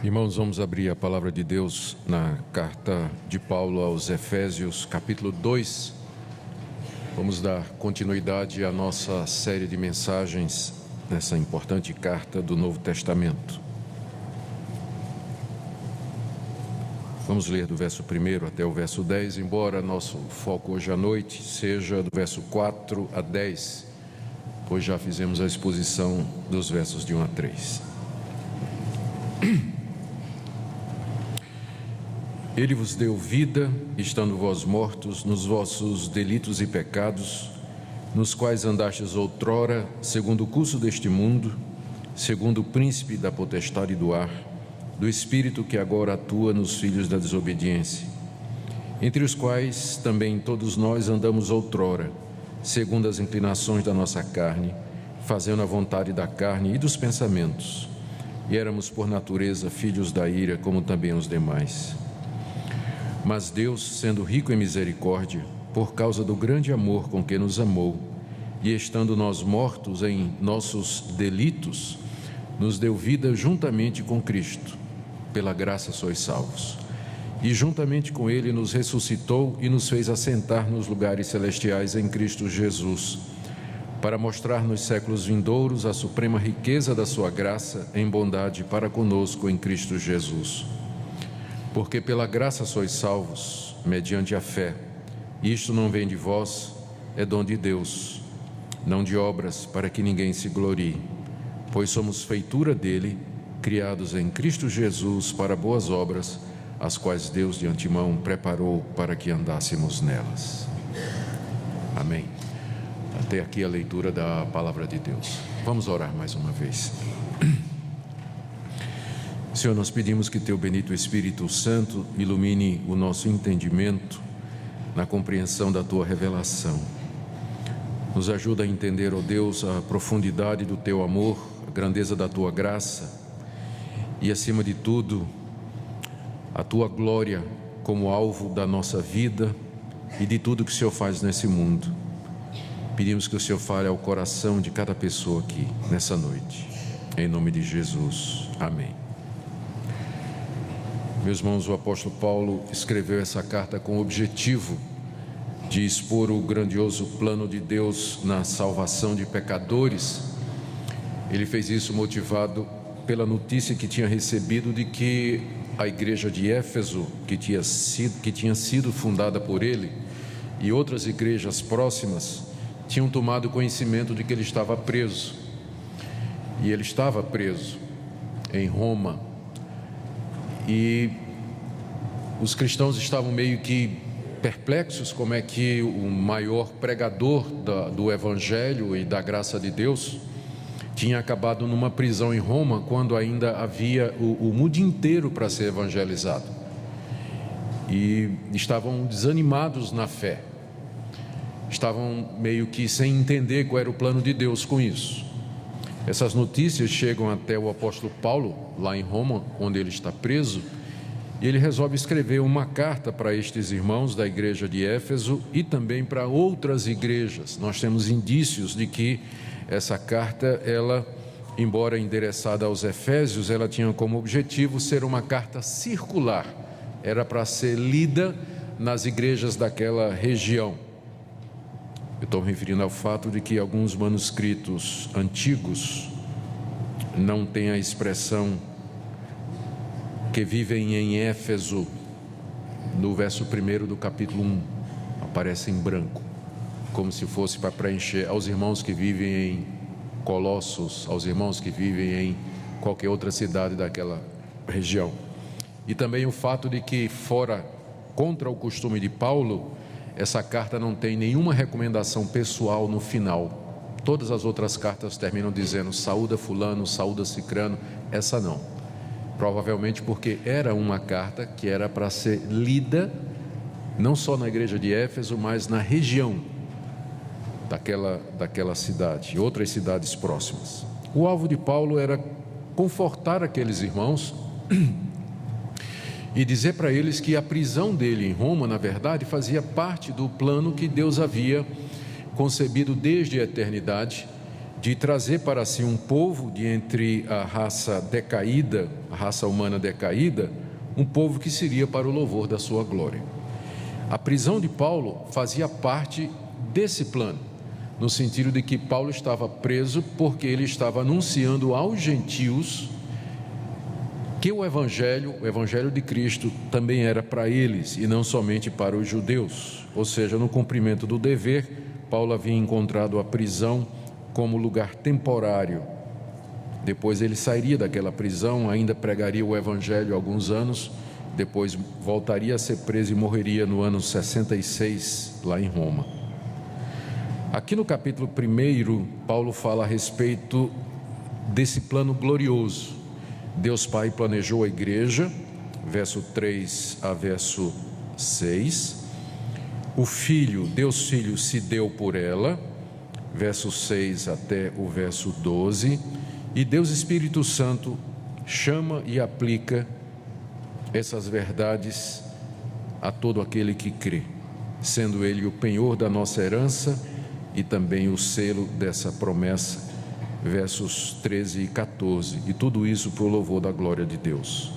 Irmãos, vamos abrir a palavra de Deus na carta de Paulo aos Efésios, capítulo 2. Vamos dar continuidade à nossa série de mensagens nessa importante carta do Novo Testamento. Vamos ler do verso 1 até o verso 10, embora nosso foco hoje à noite seja do verso 4 a 10, pois já fizemos a exposição dos versos de 1 a 3. Ele vos deu vida, estando vós mortos nos vossos delitos e pecados, nos quais andastes outrora, segundo o curso deste mundo, segundo o príncipe da potestade do ar, do espírito que agora atua nos filhos da desobediência, entre os quais também todos nós andamos outrora, segundo as inclinações da nossa carne, fazendo a vontade da carne e dos pensamentos, e éramos por natureza filhos da ira, como também os demais. Mas Deus, sendo rico em misericórdia, por causa do grande amor com que nos amou, e estando nós mortos em nossos delitos, nos deu vida juntamente com Cristo. Pela graça sois salvos. E juntamente com Ele nos ressuscitou e nos fez assentar nos lugares celestiais em Cristo Jesus, para mostrar nos séculos vindouros a suprema riqueza da sua graça em bondade para conosco em Cristo Jesus. Porque pela graça sois salvos, mediante a fé. Isto não vem de vós, é dom de Deus, não de obras, para que ninguém se glorie. Pois somos feitura dele, criados em Cristo Jesus para boas obras, as quais Deus de antemão preparou para que andássemos nelas. Amém. Até aqui a leitura da palavra de Deus. Vamos orar mais uma vez. Senhor, nós pedimos que Teu bendito Espírito Santo ilumine o nosso entendimento na compreensão da Tua revelação. Nos ajuda a entender, ó Deus, a profundidade do Teu amor, a grandeza da Tua graça e, acima de tudo, a Tua glória como alvo da nossa vida e de tudo que o Senhor faz nesse mundo. Pedimos que o Senhor fale ao coração de cada pessoa aqui, nessa noite. Em nome de Jesus. Amém. Meus irmãos, o apóstolo Paulo escreveu essa carta com o objetivo de expor o grandioso plano de Deus na salvação de pecadores. Ele fez isso motivado pela notícia que tinha recebido de que a igreja de Éfeso, que tinha sido fundada por ele, e outras igrejas próximas, tinham tomado conhecimento de que ele estava preso. E ele estava preso em Roma. E os cristãos estavam meio que perplexos como é que o maior pregador do Evangelho e da graça de Deus tinha acabado numa prisão em Roma, quando ainda havia o mundo inteiro para ser evangelizado. E estavam desanimados na fé, estavam meio que sem entender qual era o plano de Deus com isso. Essas notícias chegam até o apóstolo Paulo, lá em Roma, onde ele está preso, e ele resolve escrever uma carta para estes irmãos da igreja de Éfeso e também para outras igrejas. Nós temos indícios de que essa carta, ela, embora endereçada aos Efésios, ela tinha como objetivo ser uma carta circular, era para ser lida nas igrejas daquela região. Eu estou me referindo ao fato de que alguns manuscritos antigos não têm a expressão que vivem em Éfeso no verso 1 do capítulo 1, aparece em branco, como se fosse para preencher aos irmãos que vivem em Colossos, aos irmãos que vivem em qualquer outra cidade daquela região. E também o fato de que, fora contra o costume de Paulo, essa carta não tem nenhuma recomendação pessoal no final. Todas as outras cartas terminam dizendo saúda fulano, saúda cicrano. Essa não. Provavelmente porque era uma carta que era para ser lida não só na igreja de Éfeso, mas na região daquela cidade e outras cidades próximas. O alvo de Paulo era confortar aqueles irmãos e dizer para eles que a prisão dele em Roma, na verdade, fazia parte do plano que Deus havia concebido desde a eternidade de trazer para si um povo de entre a raça decaída, a raça humana decaída, um povo que seria para o louvor da sua glória. A prisão de Paulo fazia parte desse plano, no sentido de que Paulo estava preso porque ele estava anunciando aos gentios que o Evangelho de Cristo também era para eles e não somente para os judeus. Ou seja, no cumprimento do dever, Paulo havia encontrado a prisão como lugar temporário. Depois ele sairia daquela prisão, ainda pregaria o Evangelho alguns anos, depois voltaria a ser preso e morreria no ano 66, lá em Roma. Aqui no capítulo 1, Paulo fala a respeito desse plano glorioso. Deus Pai planejou a igreja, verso 3 a verso 6. O Filho, Deus Filho, se deu por ela, verso 6 até o verso 12. E Deus Espírito Santo chama e aplica essas verdades a todo aquele que crê, sendo Ele o penhor da nossa herança e também o selo dessa promessa, versos 13 e 14, e tudo isso para o louvor da glória de Deus.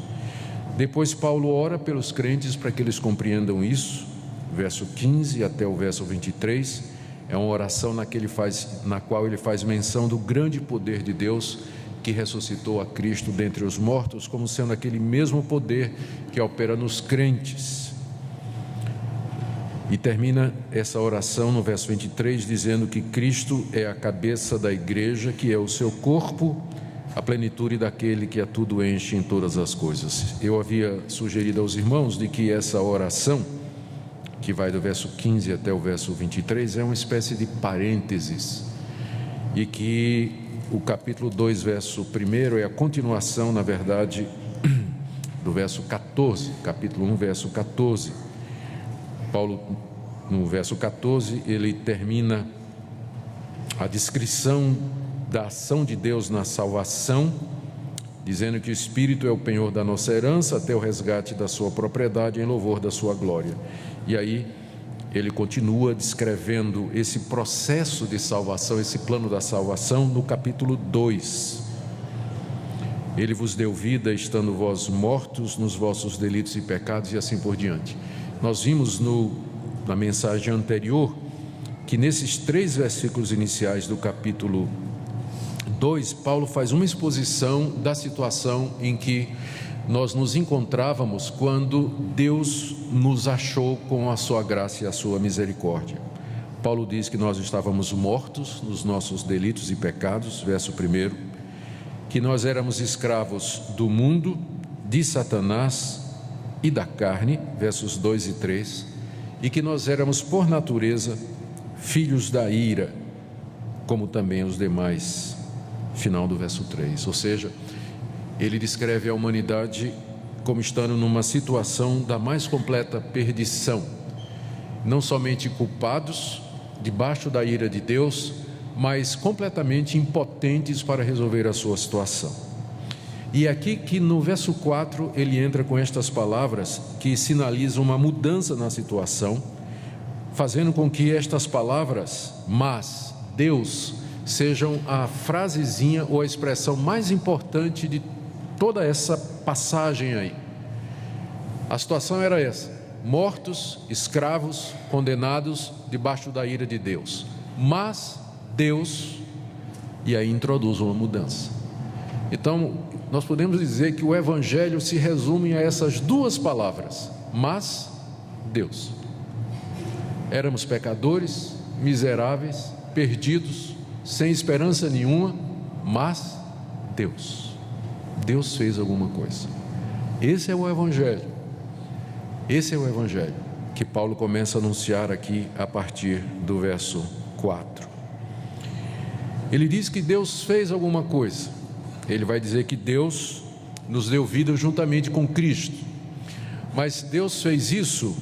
Depois Paulo ora pelos crentes para que eles compreendam isso, verso 15 até o verso 23, é uma oração na qual ele faz menção do grande poder de Deus que ressuscitou a Cristo dentre os mortos, como sendo aquele mesmo poder que opera nos crentes. E termina essa oração no verso 23, dizendo que Cristo é a cabeça da igreja, que é o seu corpo, a plenitude daquele que a tudo enche em todas as coisas. Eu havia sugerido aos irmãos de que essa oração, que vai do verso 15 até o verso 23, é uma espécie de parênteses, e que o capítulo 2, verso 1 é a continuação, na verdade, do verso 14, capítulo 1, verso 14. Paulo, no verso 14, ele termina a descrição da ação de Deus na salvação, dizendo que o Espírito é o penhor da nossa herança até o resgate da sua propriedade em louvor da sua glória. E aí ele continua descrevendo esse processo de salvação, esse plano da salvação no capítulo 2. Ele vos deu vida estando vós mortos nos vossos delitos e pecados, e assim por diante. Nós vimos na mensagem anterior que nesses 3 versículos iniciais do capítulo 2, Paulo faz uma exposição da situação em que nós nos encontrávamos quando Deus nos achou com a sua graça e a sua misericórdia. Paulo diz que nós estávamos mortos nos nossos delitos e pecados, verso 1, que nós éramos escravos do mundo, de Satanás e da carne, versos 2 e 3, e que nós éramos por natureza filhos da ira, como também os demais, final do verso 3. Ou seja, ele descreve a humanidade como estando numa situação da mais completa perdição, não somente culpados, debaixo da ira de Deus, mas completamente impotentes para resolver a sua situação. E aqui que no verso 4 ele entra com estas palavras que sinalizam uma mudança na situação, fazendo com que estas palavras, mas Deus, sejam a frasezinha ou a expressão mais importante de toda essa passagem aí. A situação era essa: mortos, escravos, condenados debaixo da ira de Deus. Mas Deus, e aí introduz uma mudança. Então, nós podemos dizer que o Evangelho se resume a essas 2 palavras: mas Deus. Éramos pecadores, miseráveis, perdidos, sem esperança nenhuma, mas Deus fez alguma coisa. Esse é o Evangelho. Esse é o Evangelho que Paulo começa a anunciar aqui a partir do verso 4. Ele diz que Deus fez alguma coisa. Ele vai dizer que Deus nos deu vida juntamente com Cristo. Mas Deus fez isso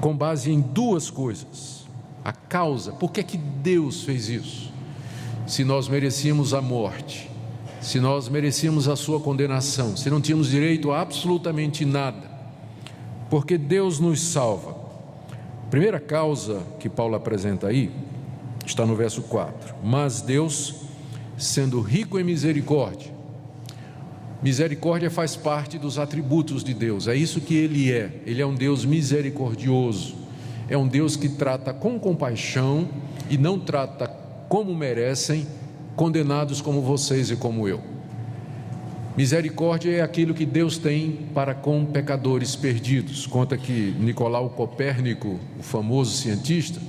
com base em 2 coisas. A causa, por que que Deus fez isso? Se nós merecíamos a morte, se nós merecíamos a sua condenação, se não tínhamos direito a absolutamente nada, porque Deus nos salva. A primeira causa que Paulo apresenta aí está no verso 4. Mas Deus, sendo rico em misericórdia, misericórdia faz parte dos atributos de Deus, é isso que Ele é um Deus misericordioso, é um Deus que trata com compaixão e não trata como merecem condenados como vocês e como eu. Misericórdia é aquilo que Deus tem para com pecadores perdidos. Conta que Nicolau Copérnico, o famoso cientista,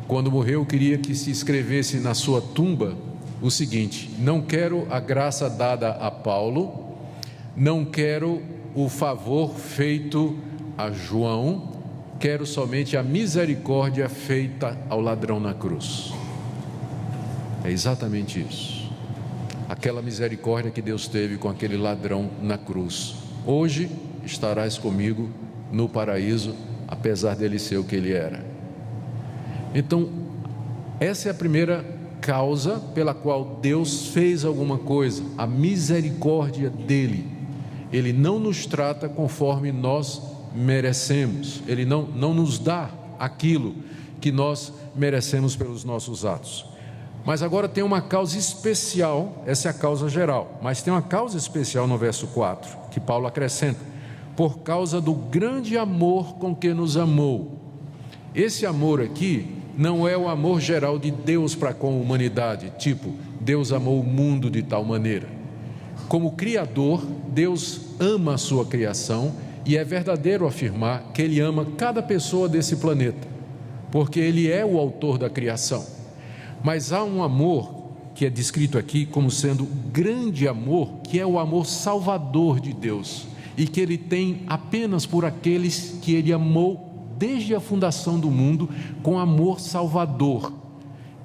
quando morreu, queria que se escrevesse na sua tumba o seguinte: não quero a graça dada a Paulo, não quero o favor feito a João, quero somente a misericórdia feita ao ladrão na cruz. É exatamente isso. Aquela misericórdia que Deus teve com aquele ladrão na cruz. Hoje estarás comigo no paraíso, apesar dele ser o que ele era. Então, essa é a primeira causa pela qual Deus fez alguma coisa, a misericórdia dele. Ele não nos trata conforme nós merecemos, ele não nos dá aquilo que nós merecemos pelos nossos atos. Mas agora tem uma causa especial, essa é a causa geral, mas tem uma causa especial no verso 4, que Paulo acrescenta: por causa do grande amor com que nos amou. Esse amor aqui não é o amor geral de Deus para com a humanidade, tipo, Deus amou o mundo de tal maneira. Como Criador, Deus ama a sua criação, e é verdadeiro afirmar que Ele ama cada pessoa desse planeta, porque Ele é o autor da criação. Mas há um amor que é descrito aqui como sendo grande amor, que é o amor salvador de Deus, e que Ele tem apenas por aqueles que Ele amou desde a fundação do mundo, com amor salvador.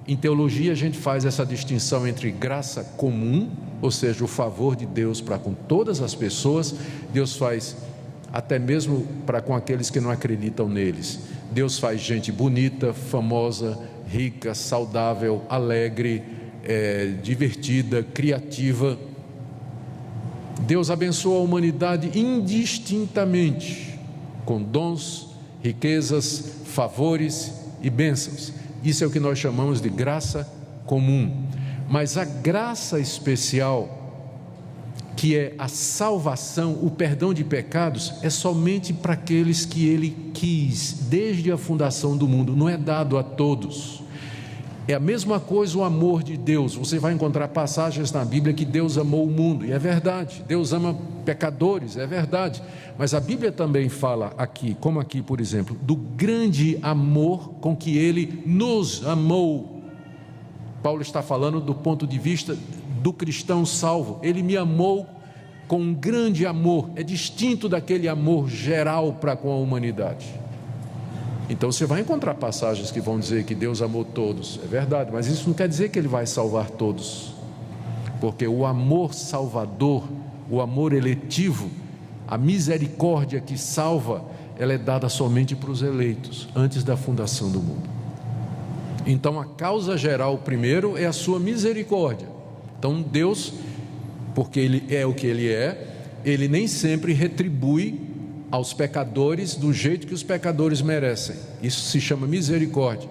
Em teologia a gente faz essa distinção entre graça comum, ou seja, o favor de Deus para com todas as pessoas. Deus faz até mesmo para com aqueles que não acreditam neles. Deus faz gente bonita, famosa, rica, saudável, alegre, divertida, criativa. Deus abençoa a humanidade indistintamente, com dons, riquezas, favores e bênçãos. Isso é o que nós chamamos de graça comum. Mas a graça especial, que é a salvação, o perdão de pecados, é somente para aqueles que Ele quis desde a fundação do mundo, não é dado a todos. É a mesma coisa o amor de Deus. Você vai encontrar passagens na Bíblia que Deus amou o mundo, e é verdade. Deus ama pecadores, é verdade. Mas a Bíblia também fala aqui, como aqui por exemplo, do grande amor com que Ele nos amou. Paulo está falando do ponto de vista do cristão salvo. Ele me amou com um grande amor, é distinto daquele amor geral para com a humanidade. Então você vai encontrar passagens que vão dizer que Deus amou todos, é verdade, mas isso não quer dizer que Ele vai salvar todos, porque o amor salvador, o amor eletivo, a misericórdia que salva, ela é dada somente para os eleitos, antes da fundação do mundo. Então a causa geral primeiro é a sua misericórdia. Então Deus, porque Ele é o que Ele é, Ele nem sempre retribui aos pecadores do jeito que os pecadores merecem. Isso se chama misericórdia.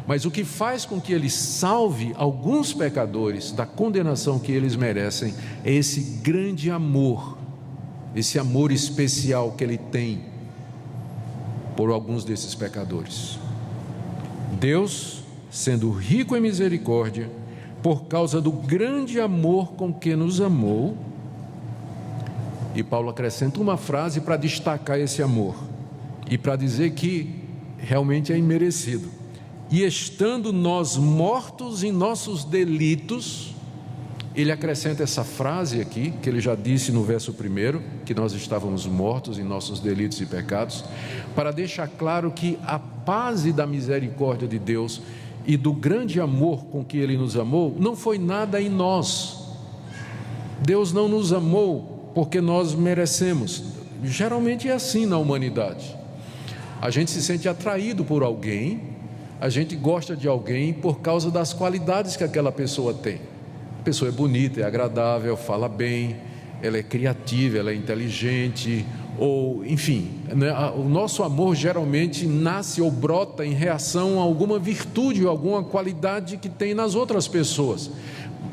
Mas o que faz com que Ele salve alguns pecadores da condenação que eles merecem é esse grande amor, esse amor especial que Ele tem por alguns desses pecadores. Deus, sendo rico em misericórdia, por causa do grande amor com que nos amou. E Paulo acrescenta uma frase para destacar esse amor e para dizer que realmente é imerecido. E estando nós mortos em nossos delitos, ele acrescenta essa frase aqui, que ele já disse no verso 1, que nós estávamos mortos em nossos delitos e pecados, para deixar claro que a base da misericórdia de Deus e do grande amor com que Ele nos amou, não foi nada em nós. Deus não nos amou porque nós merecemos. Geralmente é assim na humanidade. A gente se sente atraído por alguém, a gente gosta de alguém por causa das qualidades que aquela pessoa tem. A pessoa é bonita, é agradável, fala bem, ela é criativa, ela é inteligente, ou enfim, né? O nosso amor geralmente nasce ou brota em reação a alguma virtude ou alguma qualidade que tem nas outras pessoas.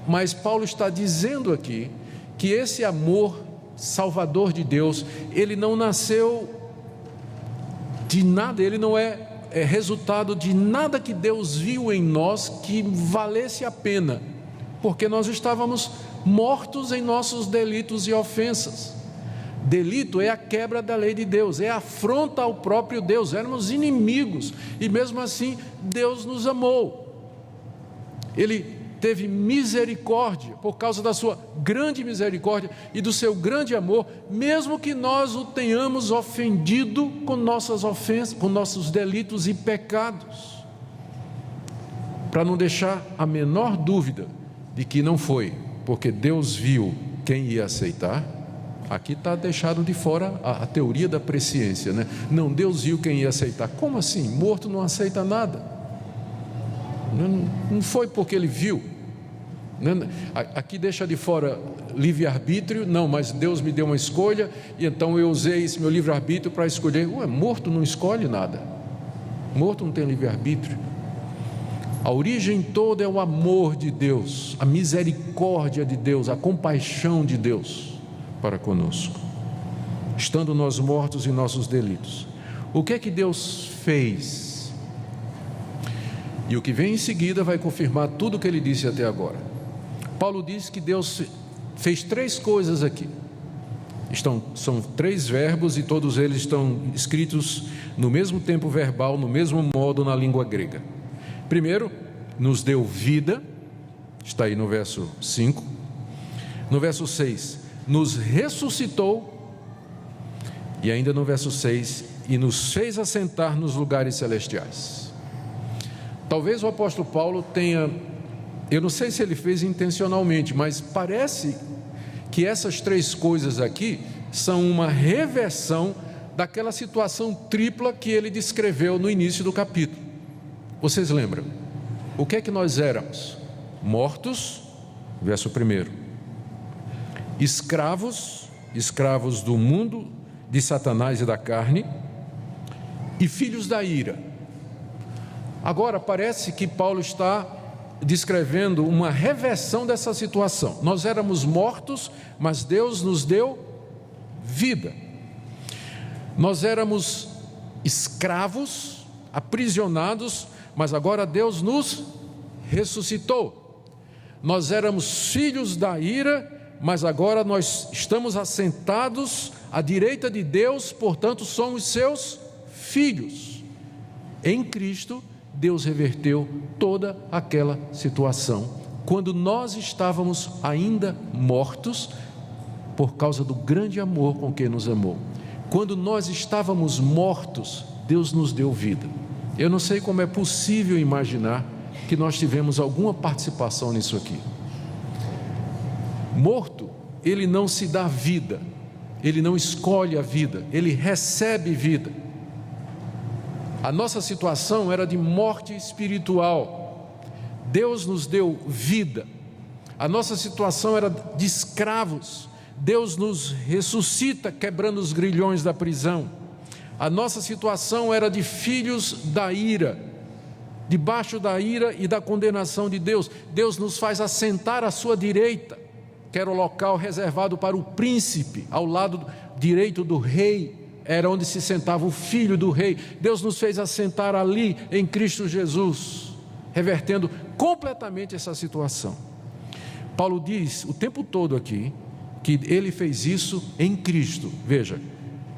Mas Paulo está dizendo aqui que esse amor salvador de Deus, ele não nasceu de nada, ele não é resultado de nada que Deus viu em nós que valesse a pena, porque nós estávamos mortos em nossos delitos e ofensas. Delito é a quebra da lei de Deus, é a afronta ao próprio Deus, éramos inimigos, e mesmo assim Deus nos amou. Ele teve misericórdia, por causa da sua grande misericórdia e do seu grande amor, mesmo que nós o tenhamos ofendido com nossas ofensas, com nossos delitos e pecados, para não deixar a menor dúvida de que não foi, porque Deus viu quem ia aceitar. Aqui está deixado de fora a teoria da presciência, né? Não, Deus viu quem ia aceitar. Como assim? Morto não aceita nada. Não foi porque ele viu. Aqui deixa de fora livre-arbítrio. Não, mas Deus me deu uma escolha e então eu usei esse meu livre-arbítrio para escolher. Morto não escolhe nada. Morto não tem livre-arbítrio. A origem toda é o amor de Deus, a misericórdia de Deus, a compaixão de Deus para conosco, estando nós mortos em nossos delitos. O que é que Deus fez? E o que vem em seguida vai confirmar tudo o que ele disse até agora. Paulo diz que Deus fez 3 coisas aqui. São 3 verbos e todos eles estão escritos no mesmo tempo verbal, no mesmo modo na língua grega. Primeiro, nos deu vida, está aí no verso 5. No verso 6, nos ressuscitou. E ainda no verso 6, e nos fez assentar nos lugares celestiais. Talvez o apóstolo Paulo tenha, eu não sei se ele fez intencionalmente, mas parece que essas 3 coisas aqui são uma reversão daquela situação tripla que ele descreveu no início do capítulo. Vocês lembram? O que é que nós éramos? Mortos, verso 1. Escravos do mundo, de Satanás e da carne, e filhos da ira. Agora parece que Paulo está descrevendo uma reversão dessa situação. Nós éramos mortos, mas Deus nos deu vida. Nós éramos escravos, aprisionados, mas agora Deus nos ressuscitou. Nós éramos filhos da ira, mas agora nós estamos assentados à direita de Deus, portanto somos seus filhos. Em Cristo, Deus reverteu toda aquela situação, quando nós estávamos ainda mortos, por causa do grande amor com que nos amou. Quando nós estávamos mortos, Deus nos deu vida. Eu não sei como é possível imaginar que nós tivemos alguma participação nisso aqui. Morto, ele não se dá vida, ele não escolhe a vida, ele recebe vida. A nossa situação era de morte espiritual. Deus nos deu vida. A nossa situação era de escravos. Deus nos ressuscita, quebrando os grilhões da prisão. A nossa situação era de filhos da ira, debaixo da ira e da condenação de Deus. Deus nos faz assentar à sua direita, que era o local reservado para o príncipe, ao lado direito do rei. Era onde se sentava o filho do rei. Deus nos fez assentar ali em Cristo Jesus, revertendo completamente essa situação. Paulo diz o tempo todo aqui que ele fez isso em Cristo. Veja,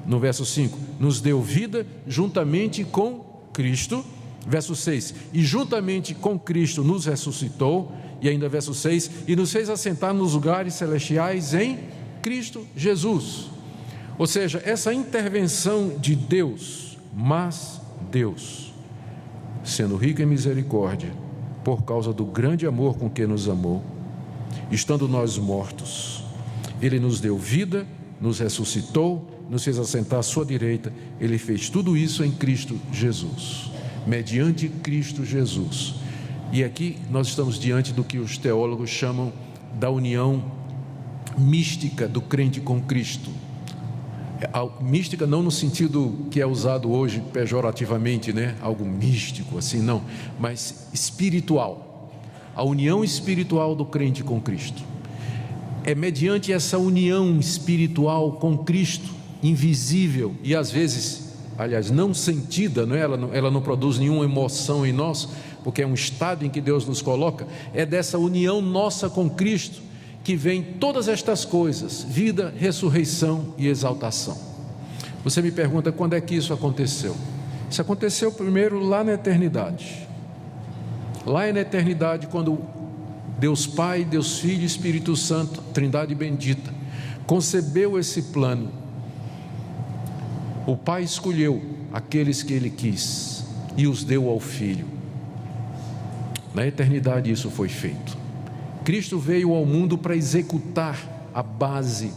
no verso 5, nos deu vida juntamente com Cristo. Verso 6, e juntamente com Cristo nos ressuscitou. E ainda verso 6, e nos fez assentar nos lugares celestiais em Cristo Jesus. Ou seja, essa intervenção de Deus, mas Deus, sendo rico em misericórdia, por causa do grande amor com que nos amou, estando nós mortos, Ele nos deu vida, nos ressuscitou, nos fez assentar à sua direita. Ele fez tudo isso em Cristo Jesus, mediante Cristo Jesus. E aqui nós estamos diante do que os teólogos chamam da união mística do crente com Cristo. Mística não no sentido que é usado hoje pejorativamente, né? Algo místico assim, não, mas espiritual. A união espiritual do crente com Cristo. É mediante essa união espiritual com Cristo, invisível e às vezes, aliás, não sentida, não é? Ela não produz nenhuma emoção em nós, porque é um estado em que Deus nos coloca. É dessa união nossa com Cristo que vem todas estas coisas: vida, ressurreição e exaltação. Você me pergunta quando é que isso aconteceu? Isso aconteceu primeiro lá na eternidade. Lá na eternidade, quando Deus Pai, Deus Filho e Espírito Santo, Trindade bendita, concebeu esse plano. O Pai escolheu aqueles que Ele quis e os deu ao Filho. Na eternidade isso foi feito. Cristo veio ao mundo para executar a base,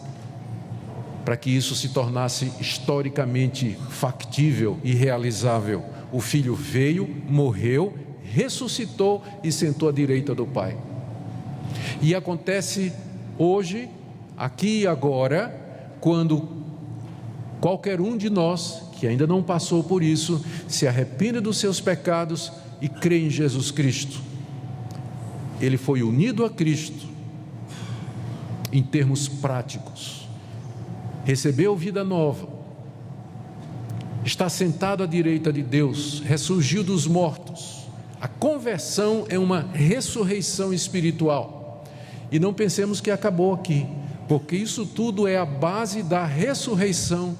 para que isso se tornasse historicamente factível e realizável. O Filho veio, morreu, ressuscitou e sentou à direita do Pai. E acontece hoje, aqui e agora, quando qualquer um de nós que ainda não passou por isso se arrepende dos seus pecados e crê em Jesus Cristo. Ele foi unido a Cristo em termos práticos, recebeu vida nova, está sentado à direita de Deus, ressurgiu dos mortos. A conversão é uma ressurreição espiritual. E não pensemos que acabou aqui, porque isso tudo é a base da ressurreição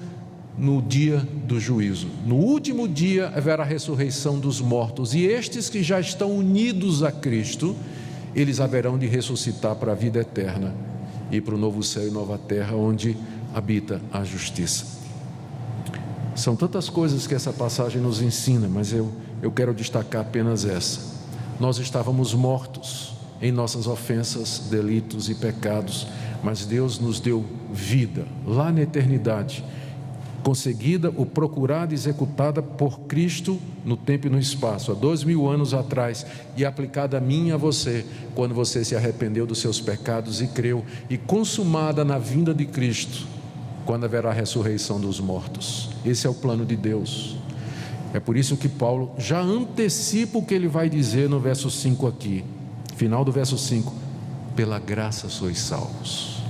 no dia do juízo. No último dia haverá a ressurreição dos mortos, e estes que já estão unidos a Cristo, eles haverão de ressuscitar para a vida eterna e para o novo céu e nova terra, onde habita a justiça. São tantas coisas que essa passagem nos ensina, mas eu quero destacar apenas essa. Nós estávamos mortos em nossas ofensas, delitos e pecados, mas Deus nos deu vida lá na eternidade, conseguida ou procurada e executada por Cristo no tempo e no espaço, há 2000 anos atrás, e aplicada a mim e a você, quando você se arrependeu dos seus pecados e creu, e consumada na vinda de Cristo, quando haverá a ressurreição dos mortos. Esse é o plano de Deus. É por isso que Paulo já antecipa o que ele vai dizer no verso 5 aqui, final do verso 5: pela graça sois salvos.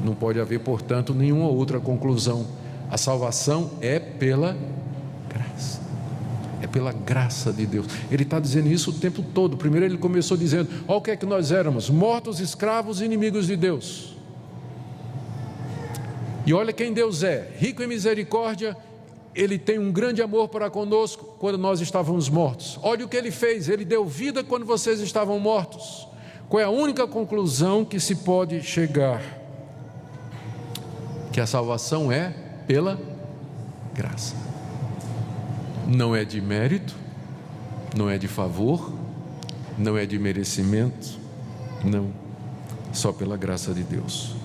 Não pode haver, portanto, nenhuma outra conclusão. A salvação é pela graça, é pela graça de Deus. Ele está dizendo isso o tempo todo. Primeiro ele começou dizendo: olha o que é que nós éramos, mortos, escravos, inimigos de Deus. E olha quem Deus é, rico em misericórdia. Ele tem um grande amor para conosco quando nós estávamos mortos. Olha o que Ele fez, Ele deu vida quando vocês estavam mortos. Qual é a única conclusão que se pode chegar? Que a salvação é pela graça. Não é de mérito, não é de favor, não é de merecimento, não, só pela graça de Deus.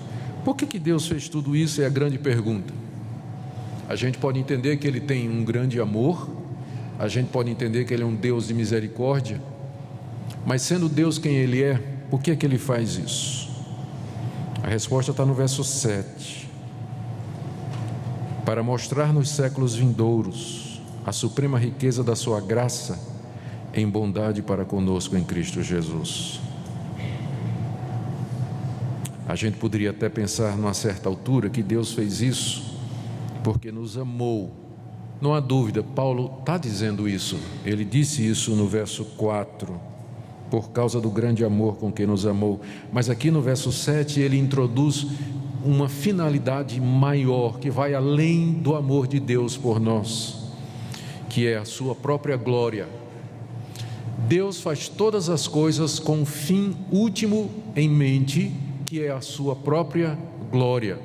Por que Deus fez tudo isso? É a grande pergunta. A gente pode entender que Ele tem um grande amor, a gente pode entender que Ele é um Deus de misericórdia, mas sendo Deus quem Ele é, por que Ele faz isso? A resposta está no verso 7. Para mostrar nos séculos vindouros a suprema riqueza da sua graça em bondade para conosco em Cristo Jesus. A gente poderia até pensar numa certa altura que Deus fez isso porque nos amou. Não há dúvida, Paulo está dizendo isso. Ele disse isso no verso 4, por causa do grande amor com que nos amou. Mas aqui no verso 7 ele introduz uma finalidade maior, que vai além do amor de Deus por nós, que é a sua própria glória. Deus faz todas as coisas com um fim último em mente, que é a sua própria glória.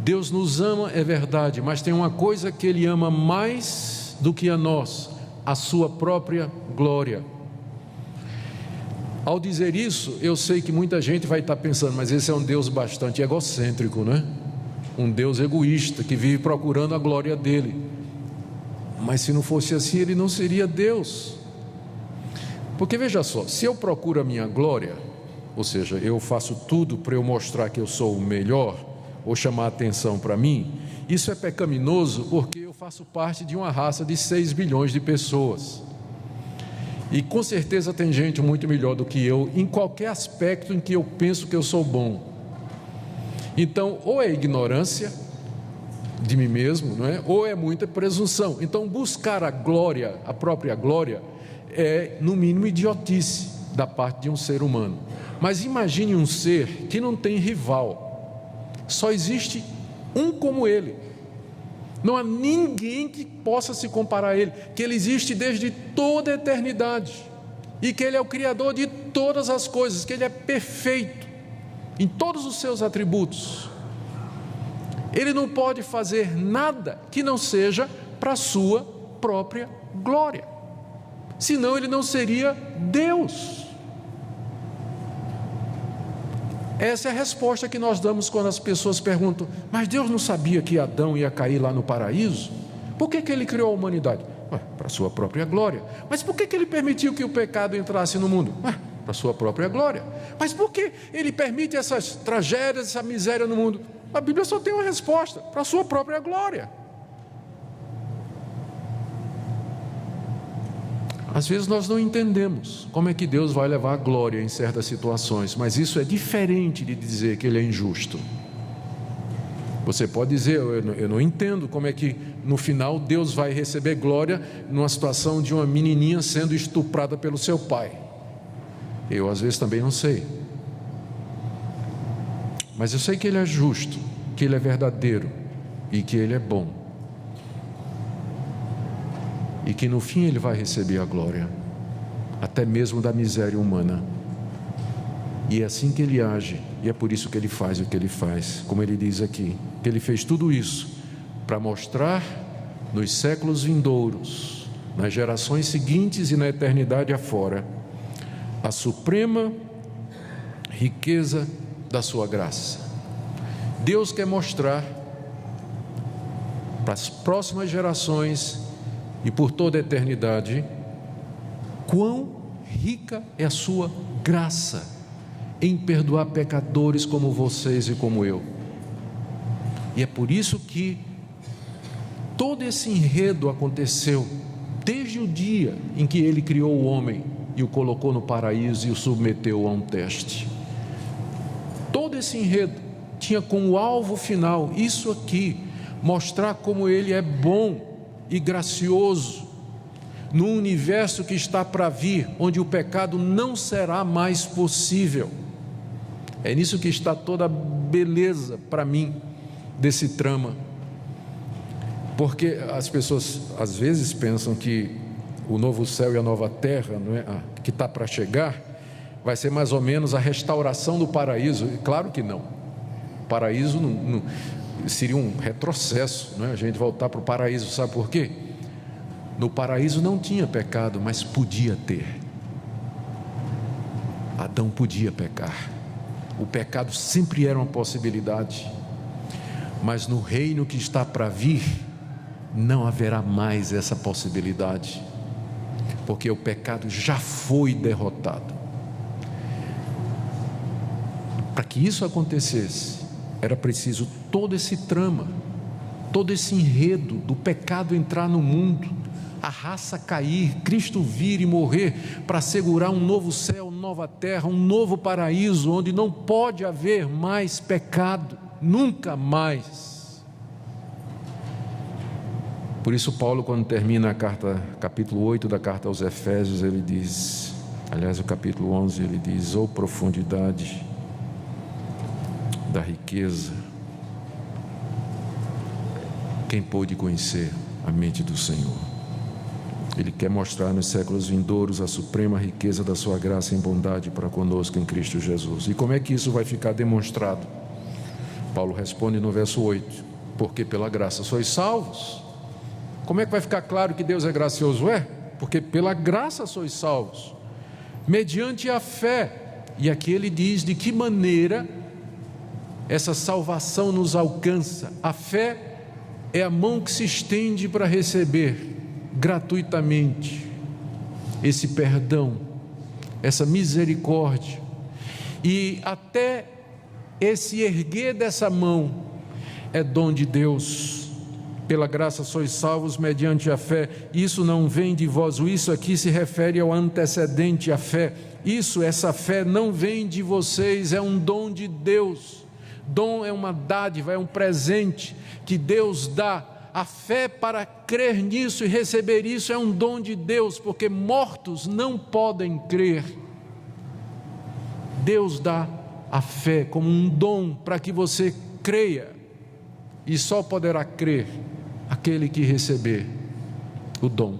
Deus nos ama, é verdade, mas tem uma coisa que Ele ama mais do que a nós: a sua própria glória. Ao dizer isso, eu sei que muita gente vai estar pensando, mas esse é um Deus bastante egocêntrico, né? Um Deus egoísta, que vive procurando a glória dele. Mas se não fosse assim, Ele não seria Deus. Porque veja só, se eu procuro a minha glória, ou seja, eu faço tudo para eu mostrar que eu sou o melhor, ou chamar atenção para mim, isso é pecaminoso porque eu faço parte de uma raça de 6 bilhões de pessoas. E com certeza tem gente muito melhor do que eu em qualquer aspecto em que eu penso que eu sou bom. Então, ou é ignorância de mim mesmo, não é? Ou é muita presunção. Então, buscar a glória, a própria glória, é no mínimo idiotice da parte de um ser humano. Mas imagine um ser que não tem rival, só existe um como ele, não há ninguém que possa se comparar a ele, que ele existe desde toda a eternidade, e que ele é o Criador de todas as coisas, que ele é perfeito em todos os seus atributos. Ele não pode fazer nada que não seja para a sua própria glória, senão ele não seria Deus. Essa é a resposta que nós damos quando as pessoas perguntam: mas Deus não sabia que Adão ia cair lá no paraíso? Por que ele criou a humanidade? Para a sua própria glória. Mas por que ele permitiu que o pecado entrasse no mundo? Para a sua própria glória. Mas por que ele permite essas tragédias, essa miséria no mundo? A Bíblia só tem uma resposta: para a sua própria glória. Às vezes nós não entendemos como é que Deus vai levar a glória em certas situações, mas isso é diferente de dizer que Ele é injusto. Você pode dizer: eu não entendo como é que no final Deus vai receber glória numa situação de uma menininha sendo estuprada pelo seu pai. Eu às vezes também não sei, mas eu sei que Ele é justo, que Ele é verdadeiro e que Ele é bom, e que no fim Ele vai receber a glória, até mesmo da miséria humana. E é assim que Ele age, e é por isso que Ele faz o que Ele faz. Como Ele diz aqui, que Ele fez tudo isso para mostrar nos séculos vindouros, nas gerações seguintes e na eternidade afora, a suprema riqueza da sua graça. Deus quer mostrar para as próximas gerações e por toda a eternidade quão rica é a sua graça em perdoar pecadores como vocês e como eu. E é por isso que todo esse enredo aconteceu desde o dia em que Ele criou o homem e o colocou no paraíso e o submeteu a um teste. Todo esse enredo tinha como alvo final isso aqui: mostrar como Ele é bom e gracioso num universo que está para vir, onde o pecado não será mais possível. É nisso que está toda a beleza para mim desse trama, porque as pessoas às vezes pensam que o novo céu e a nova terra, não é, que está para chegar, vai ser mais ou menos a restauração do paraíso. Claro que não. O paraíso não seria um retrocesso, não é? A gente voltar para o paraíso. Sabe por quê? No paraíso não tinha pecado, mas podia ter. Adão podia pecar, o pecado sempre era uma possibilidade, mas no reino que está para vir não haverá mais essa possibilidade, porque o pecado já foi derrotado. Para que isso acontecesse, era preciso todo esse trama, todo esse enredo do pecado entrar no mundo, a raça cair, Cristo vir e morrer para assegurar um novo céu, nova terra, um novo paraíso, onde não pode haver mais pecado, nunca mais. Por isso Paulo, quando termina a carta, capítulo 8 da carta aos Efésios, ele diz, aliás o capítulo 11, ele diz: "Oh profundidade da riqueza, quem pôde conhecer a mente do Senhor?" Ele quer mostrar nos séculos vindouros a suprema riqueza da sua graça em bondade para conosco em Cristo Jesus. E como é que isso vai ficar demonstrado? Paulo responde no verso 8: "Porque pela graça sois salvos." Como é que vai ficar claro que Deus é gracioso? Porque pela graça sois salvos, mediante a fé. E aqui ele diz de que maneira essa salvação nos alcança. A fé é a mão que se estende para receber gratuitamente esse perdão, essa misericórdia, e até esse erguer dessa mão é dom de Deus. Pela graça sois salvos mediante a fé. Isso não vem de vós. O isso aqui se refere ao antecedente, à fé. Essa fé não vem de vocês, é um dom de Deus. Dom é uma dádiva, é um presente que Deus dá. A fé para crer nisso e receber isso é um dom de Deus, porque mortos não podem crer. Deus dá a fé como um dom para que você creia, e só poderá crer aquele que receber o dom.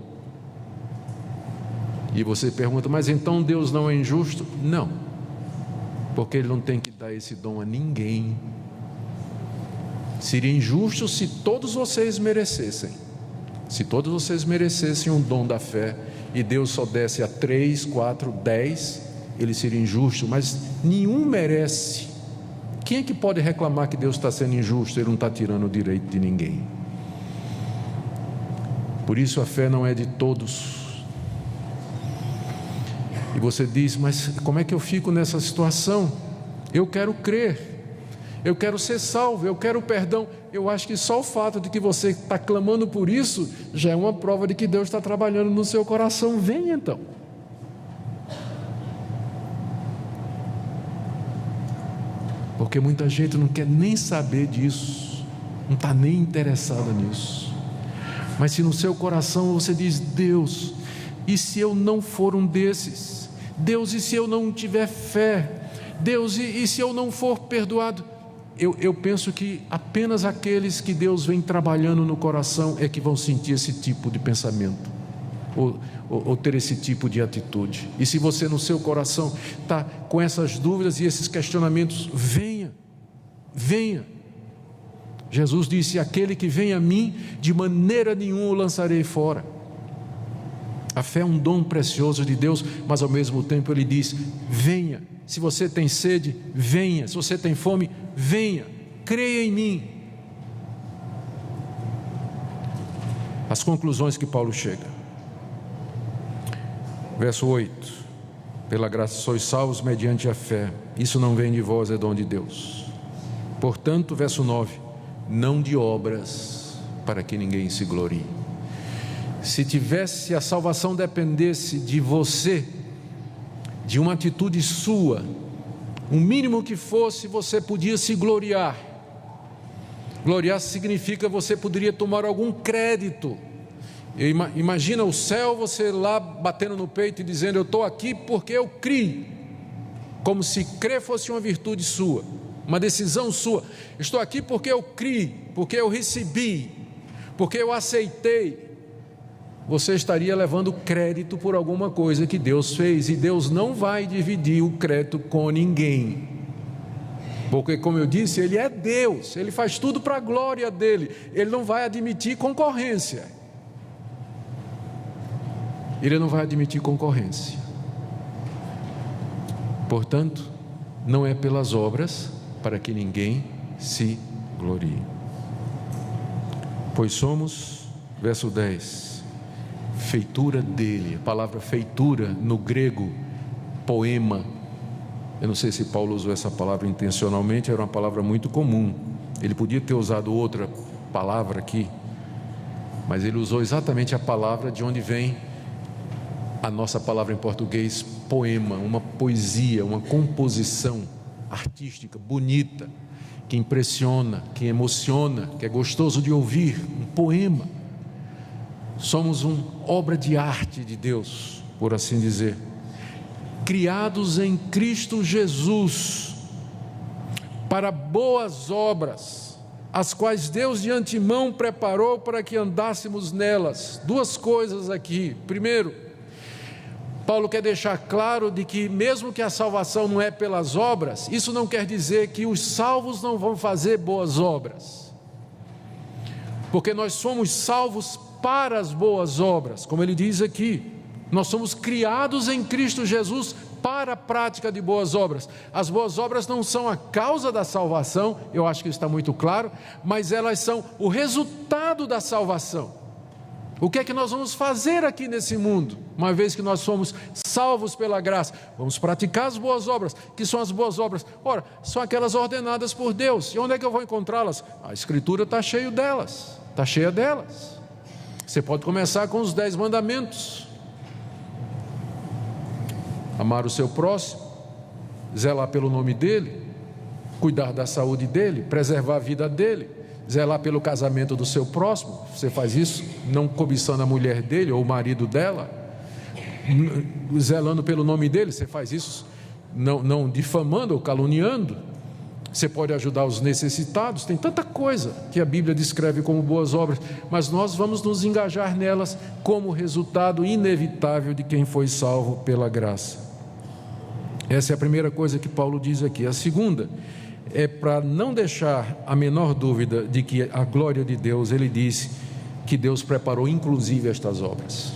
E você pergunta, mas então Deus não é injusto? Não, porque Ele não tem que dar esse dom a ninguém. Seria injusto se todos vocês merecessem. Se todos vocês merecessem um dom da fé e Deus só desse a 3, 4, 10, ele seria injusto, mas nenhum merece. Quem é que pode reclamar que Deus está sendo injusto? Ele não está tirando o direito de ninguém. Por isso a fé não é de todos. E você diz, mas como é que eu fico nessa situação? Eu quero crer, eu quero ser salvo, eu quero perdão. Eu acho que só o fato de que você está clamando por isso já é uma prova de que Deus está trabalhando no seu coração. Venha então. Porque muita gente não quer nem saber disso, não está nem interessada nisso. Mas se no seu coração você diz, Deus, e se eu não for um desses? Deus, e se eu não tiver fé? Deus, e se eu não for perdoado? Eu penso que apenas aqueles que Deus vem trabalhando no coração é que vão sentir esse tipo de pensamento, ou ter esse tipo de atitude. E se você no seu coração está com essas dúvidas e esses questionamentos, venha. Jesus disse, aquele que vem a mim, de maneira nenhuma o lançarei fora. A fé é um dom precioso de Deus, mas ao mesmo tempo Ele diz, venha. Se você tem sede, venha. Se você tem fome, venha. Creia em mim. As conclusões que Paulo chega. Verso 8: pela graça sois salvos mediante a fé. Isso não vem de vós, é dom de Deus. Portanto, verso 9: não de obras, para que ninguém se glorie. Se a salvação dependesse de você, de uma atitude sua, o mínimo que fosse, você podia se gloriar. Gloriar significa você poderia tomar algum crédito. Imagina o céu, você lá batendo no peito e dizendo, eu estou aqui porque eu criei, como se crer fosse uma virtude sua, uma decisão sua. Estou aqui porque eu criei, porque eu recebi, porque eu aceitei. Você estaria levando crédito por alguma coisa que Deus fez, e Deus não vai dividir o crédito com ninguém, porque, como eu disse, Ele é Deus, Ele faz tudo para a glória dEle, Ele não vai admitir concorrência. Ele não vai admitir concorrência. Portanto, não é pelas obras, para que ninguém se glorie. Pois somos, verso 10, feitura dele. A palavra feitura no grego, poema, eu não sei se Paulo usou essa palavra intencionalmente, era uma palavra muito comum. Ele podia ter usado outra palavra aqui, mas ele usou exatamente a palavra de onde vem a nossa palavra em português, poema, uma poesia, uma composição artística, bonita, que impressiona, que emociona, que é gostoso de ouvir, um poema. Somos uma obra de arte de Deus, por assim dizer, criados em Cristo Jesus, para boas obras, as quais Deus de antemão preparou para que andássemos nelas. Duas coisas aqui. Primeiro, Paulo quer deixar claro de que mesmo que a salvação não é pelas obras, isso não quer dizer que os salvos não vão fazer boas obras, porque nós somos salvos para as boas obras, como ele diz aqui, nós somos criados em Cristo Jesus para a prática de boas obras. As boas obras não são a causa da salvação, eu acho que está muito claro, mas elas são o resultado da salvação. O que é que nós vamos fazer aqui nesse mundo, uma vez que nós somos salvos pela graça? Vamos praticar as boas obras. Que são as boas obras? Ora, são aquelas ordenadas por Deus. E onde é que eu vou encontrá-las? A Escritura está cheia delas. Está cheia delas. Você pode começar com os 10 mandamentos. Amar o seu próximo, zelar pelo nome dele, cuidar da saúde dele, preservar a vida dele, zelar pelo casamento do seu próximo. Você faz isso não cobiçando a mulher dele ou o marido dela, zelando pelo nome dele. Você faz isso não difamando ou caluniando. Você pode ajudar os necessitados. Tem tanta coisa que a Bíblia descreve como boas obras, mas nós vamos nos engajar nelas como resultado inevitável de quem foi salvo pela graça. Essa é a primeira coisa que Paulo diz aqui. A segunda é para não deixar a menor dúvida de que a glória de Deus. Ele disse que Deus preparou inclusive estas obras.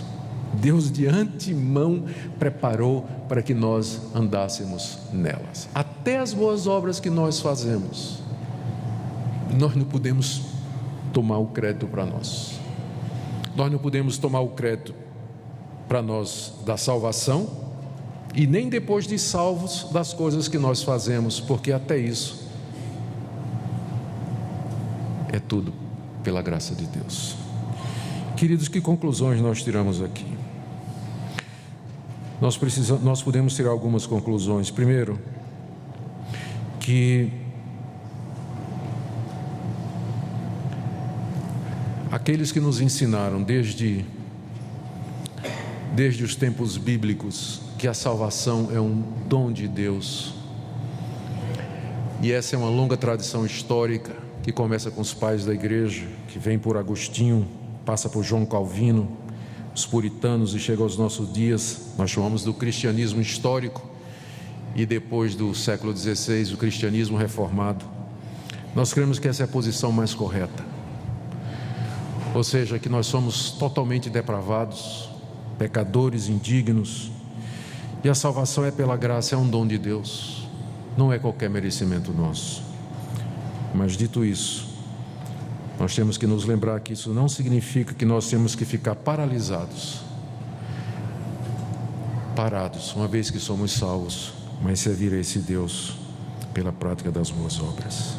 Deus de antemão preparou para que nós andássemos nelas. Até as boas obras que nós fazemos, nós não podemos tomar o crédito para nós. Nós não podemos tomar o crédito para nós da salvação, e nem depois de salvos das coisas que nós fazemos, porque até isso é tudo pela graça de Deus. Queridos, que conclusões nós tiramos aqui? Nós podemos tirar algumas conclusões. Primeiro, que aqueles que nos ensinaram desde os tempos bíblicos que a salvação é um dom de Deus, e essa é uma longa tradição histórica que começa com os pais da igreja, que vem por Agostinho, passa por João Calvino, os puritanos, e chega aos nossos dias. Nós chamamos do cristianismo histórico, e depois do século XVI, o cristianismo reformado. Nós cremos que essa é a posição mais correta, ou seja, que nós somos totalmente depravados, pecadores, indignos, e a salvação é pela graça, é um dom de Deus, não é qualquer merecimento nosso. Mas dito isso, nós temos que nos lembrar que isso não significa que nós temos que ficar parados, uma vez que somos salvos, mas servir a esse Deus pela prática das boas obras.